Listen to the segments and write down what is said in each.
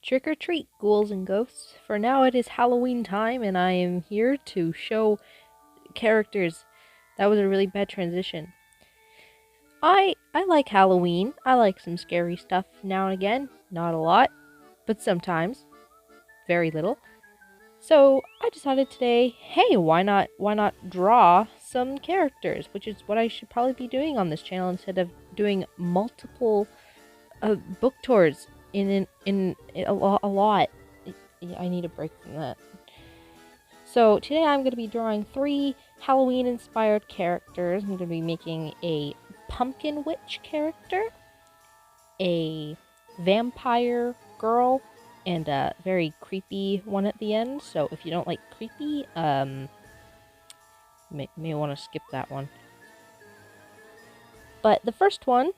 Trick or treat, ghouls and ghosts. For now it is Halloween time and I am here to show characters. That was a really bad transition. I like Halloween. I like some scary stuff now and again. Not a lot, but sometimes. Very little. So I decided today, hey, why not draw some characters, which is what I should probably be doing on this channel instead of doing multiple book tours in a lot. I need a break from that. So today I'm going to be drawing 3 Halloween-inspired characters. I'm going to be making a pumpkin witch character, a vampire girl, and a very creepy one at the end. So if you don't like creepy, may want to skip that one. But the first one,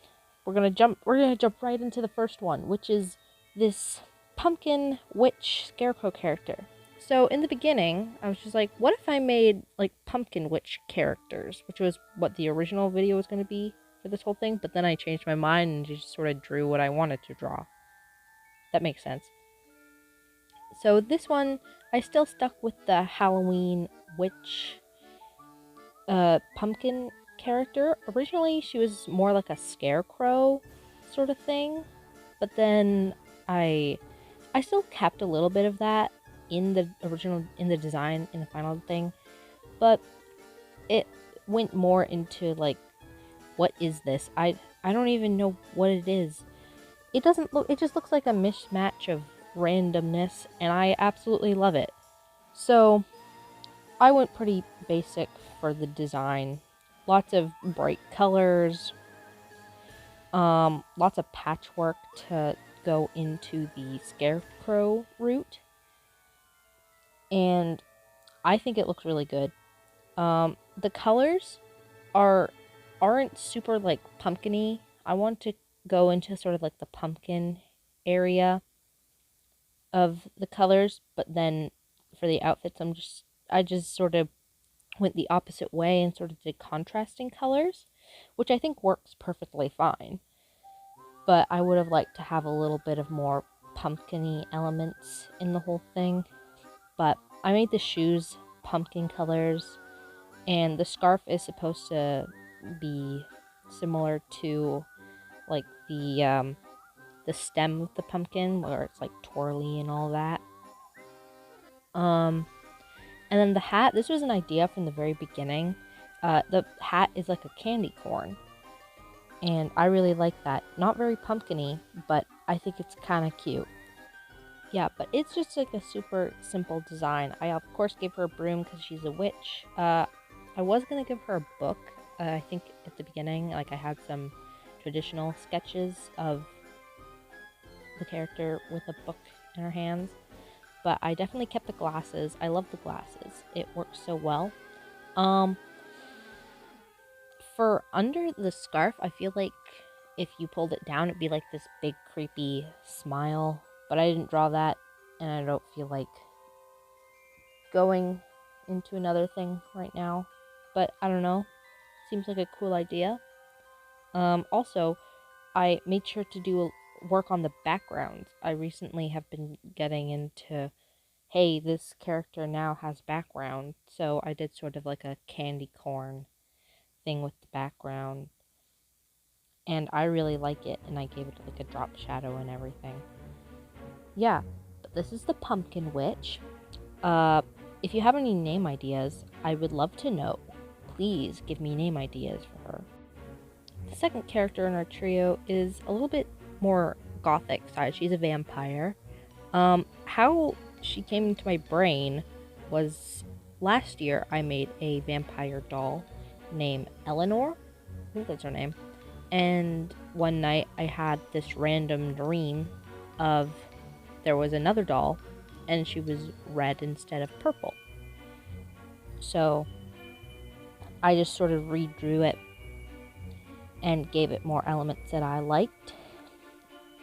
we're gonna jump right into the first one, which is this pumpkin witch scarecrow character. So in the beginning, I was just like, what if I made like pumpkin witch characters, which was what the original video was going to be for this whole thing, but then I changed my mind and just sort of drew what I wanted to draw. That makes sense. So this one, I still stuck with the Halloween witch pumpkin character. Originally, she was more like a scarecrow sort of thing, but then I still kept a little bit of that in the design, in the final thing, but it went more into like, what is this? I don't even know what it is. It just looks like a mismatch of randomness, and I absolutely love it. So I went pretty basic for the design. Lots of bright colors, lots of patchwork to go into the scarecrow route, and I think it looks really good. The colors aren't super like pumpkin-y. I want to go into sort of like the pumpkin area of the colors, but then for the outfits I just sort of went the opposite way and sort of did contrasting colors, which I think works perfectly fine. But I would have liked to have a little bit of more pumpkin-y elements in the whole thing. But I made the shoes pumpkin colors, and the scarf is supposed to be similar to like the stem of the pumpkin, where it's like twirly and all that. And then the hat, this was an idea from the very beginning. The hat is like a candy corn, and I really like that. Not very pumpkin-y, but I think it's kind of cute. Yeah, but it's just like a super simple design. I of course gave her a broom because she's a witch. I was gonna give her a book. I think at the beginning, like I had some traditional sketches of the character with a book in her hands. But I definitely kept the glasses. I love the glasses. It works so well. For under the scarf, I feel like if you pulled it down, it'd be like this big creepy smile. But I didn't draw that, and I don't feel like going into another thing right now. But I don't know. Seems like a cool idea. Also, I made sure to do work on the backgrounds. I recently have been getting into, hey, this character now has background, so I did sort of like a candy corn thing with the background, and I really like it, and I gave it like a drop shadow and everything. Yeah, but this is the Pumpkin Witch. If you have any name ideas, I would love to know. Please give me name ideas for her. The second character in our trio is a little bit more gothic side. She's a vampire. How she came into my brain was last year I made a vampire doll named Eleanor. I think that's her name. And one night I had this random dream of there was another doll and she was red instead of purple. So I just sort of redrew it and gave it more elements that I liked.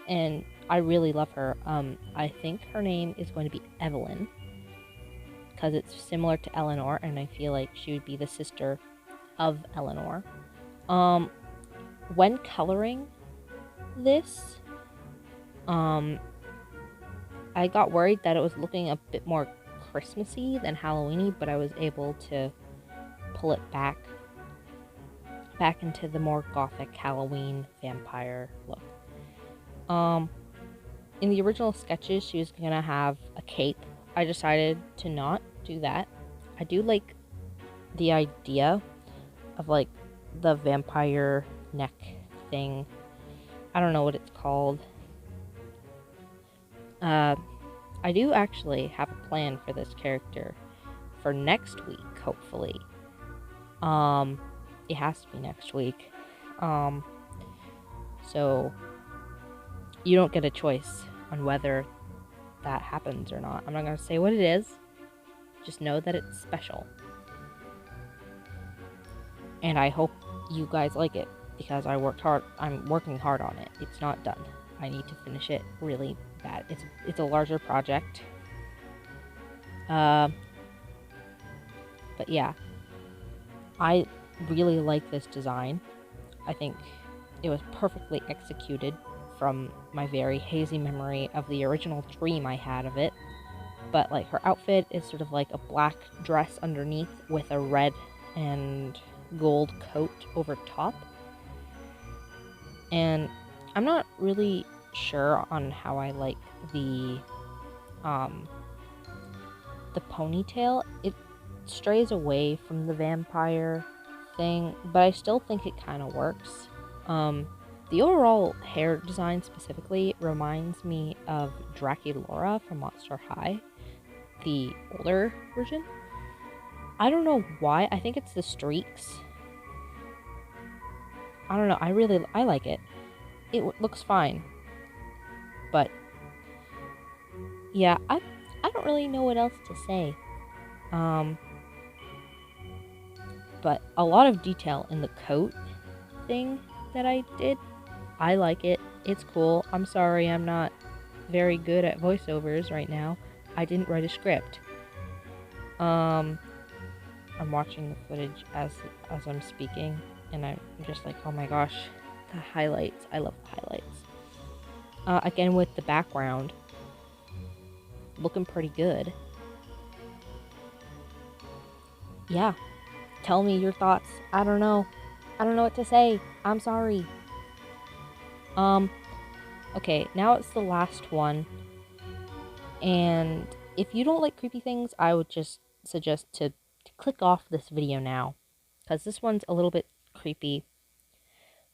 And I really love her. I think her name is going to be Evelyn, because it's similar to Eleanor, and I feel like she would be the sister of Eleanor. When coloring this, I got worried that it was looking a bit more Christmassy than Halloweeny, but I was able to pull it back into the more gothic Halloween vampire look. In the original sketches, she was gonna have a cape. I decided to not do that. I do like the idea of like the vampire neck thing. I don't know what it's called. I do actually have a plan for this character for next week, hopefully. It has to be next week. So you don't get a choice on whether that happens or not. I'm not going to say what it is. Just know that it's special. And I hope you guys like it because I worked hard. I'm working hard on it. It's not done. I need to finish it really bad. It's a larger project. But yeah, I really like this design. I think it was perfectly executed from my very hazy memory of the original dream I had of it. But like her outfit is sort of like a black dress underneath with a red and gold coat over top. And I'm not really sure on how I like the ponytail. It strays away from the vampire thing, but I still think it kind of works. The overall hair design specifically reminds me of Draculaura from Monster High, the older version. I don't know why. I think it's the streaks. I don't know. I like it. It looks fine. But yeah, I don't really know what else to say. But a lot of detail in the coat thing that I did. I like it. It's cool. I'm sorry I'm not very good at voiceovers right now. I didn't write a script. I'm watching the footage as I'm speaking, and I'm just like, oh my gosh, the highlights. I love the highlights. Again, with the background looking pretty good. Yeah, tell me your thoughts. I don't know what to say. I'm sorry. Okay, now it's the last one. And if you don't like creepy things, I would just suggest to click off this video now, because this one's a little bit creepy.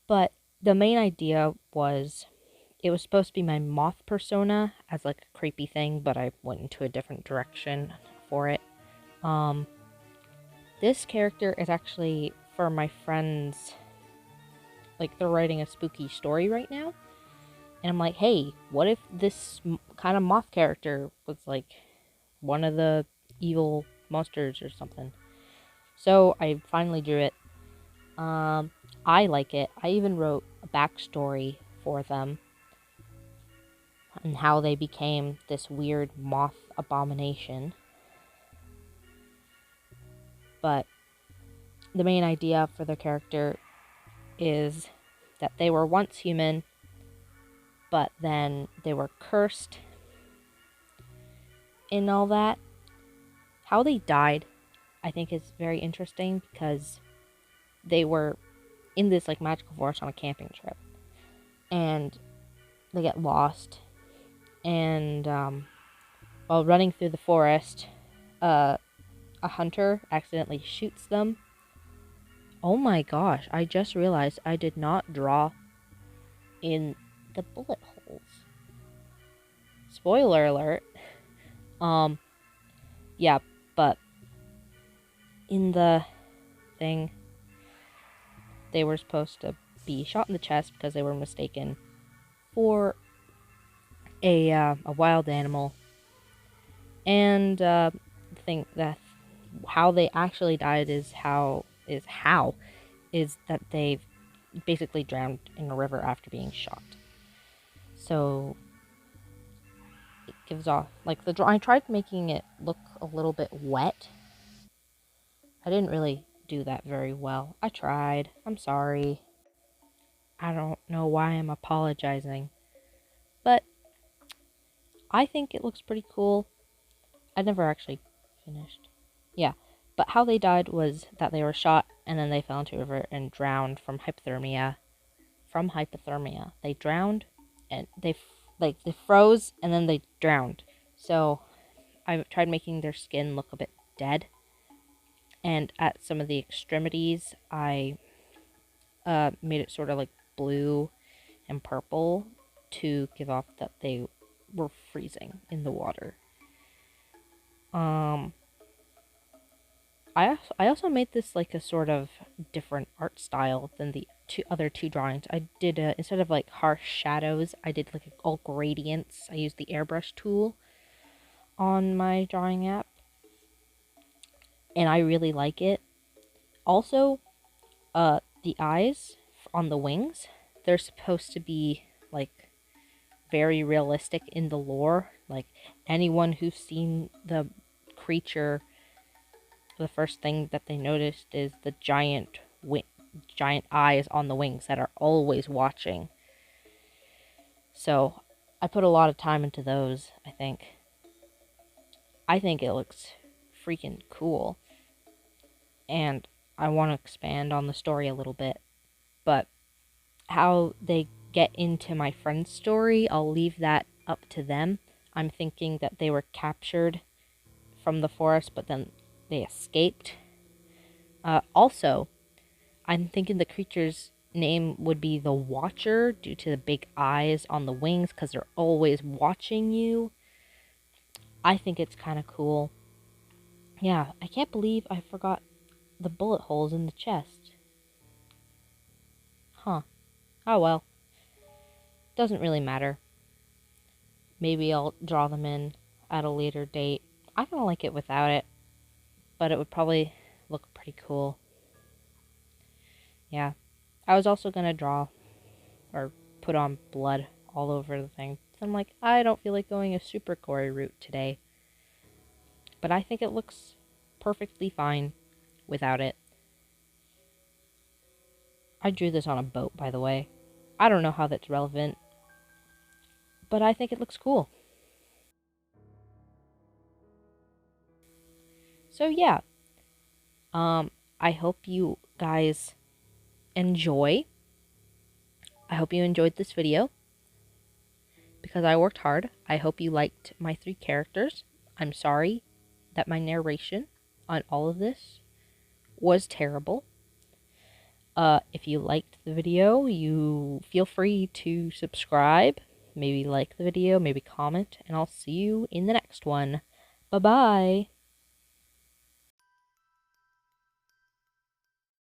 But the main idea was, it was supposed to be my Moth persona as like a creepy thing, but I went into a different direction for it. This character is actually for my friends. Like, they're writing a spooky story right now. And I'm like, hey, what if this kind of Moth character was like one of the evil monsters or something? So I finally drew it. I like it. I even wrote a backstory for them and how they became this weird moth abomination. But the main idea for their character is that they were once human, but then they were cursed and all that. How they died, I think, is very interesting, because they were in this like magical forest on a camping trip, and they get lost, and while running through the forest, a hunter accidentally shoots them. Oh my gosh, I just realized I did not draw in the bullet holes. Spoiler alert. Yeah, but in the thing, they were supposed to be shot in the chest because they were mistaken for a wild animal. And the thing that how they actually died is that they basically drowned in a river after being shot. So it gives off like I tried making it look a little bit wet. I didn't really do that very well. I tried. I'm sorry. I don't know why I'm apologizing. But I think it looks pretty cool. I never actually finished. Yeah, but how they died was that they were shot and then they fell into a river and drowned from hypothermia. From hypothermia, they drowned and they froze and then they drowned. So I tried making their skin look a bit dead, and at some of the extremities, I made it sort of like blue and purple to give off that they were freezing in the water. Um, I also made this like a sort of different art style than the other two drawings. I did instead of like harsh shadows, I did like all gradients. I used the airbrush tool on my drawing app, and I really like it. Also, the eyes on the wings, they're supposed to be like very realistic in the lore. Like anyone who's seen the creature, the first thing that they noticed is the giant eyes on the wings that are always watching. So I put a lot of time into those, I think. I think it looks freaking cool. And I want to expand on the story a little bit. But how they get into my friend's story, I'll leave that up to them. I'm thinking that they were captured from the forest, but then they escaped. Also, I'm thinking the creature's name would be the Watcher due to the big eyes on the wings because they're always watching you. I think it's kind of cool. Yeah, I can't believe I forgot the bullet holes in the chest. Huh. Oh well. Doesn't really matter. Maybe I'll draw them in at a later date. I kind of like it without it, but it would probably look pretty cool. Yeah. I was also gonna draw or put on blood all over the thing. I'm like, I don't feel like going a super gory route today. But I think it looks perfectly fine without it. I drew this on a boat, by the way. I don't know how that's relevant, but I think it looks cool. So yeah, I hope you guys enjoy. I hope you enjoyed this video because I worked hard. I hope you liked my 3 characters. I'm sorry that my narration on all of this was terrible. If you liked the video, you feel free to subscribe, maybe like the video, maybe comment, and I'll see you in the next one. Bye-bye!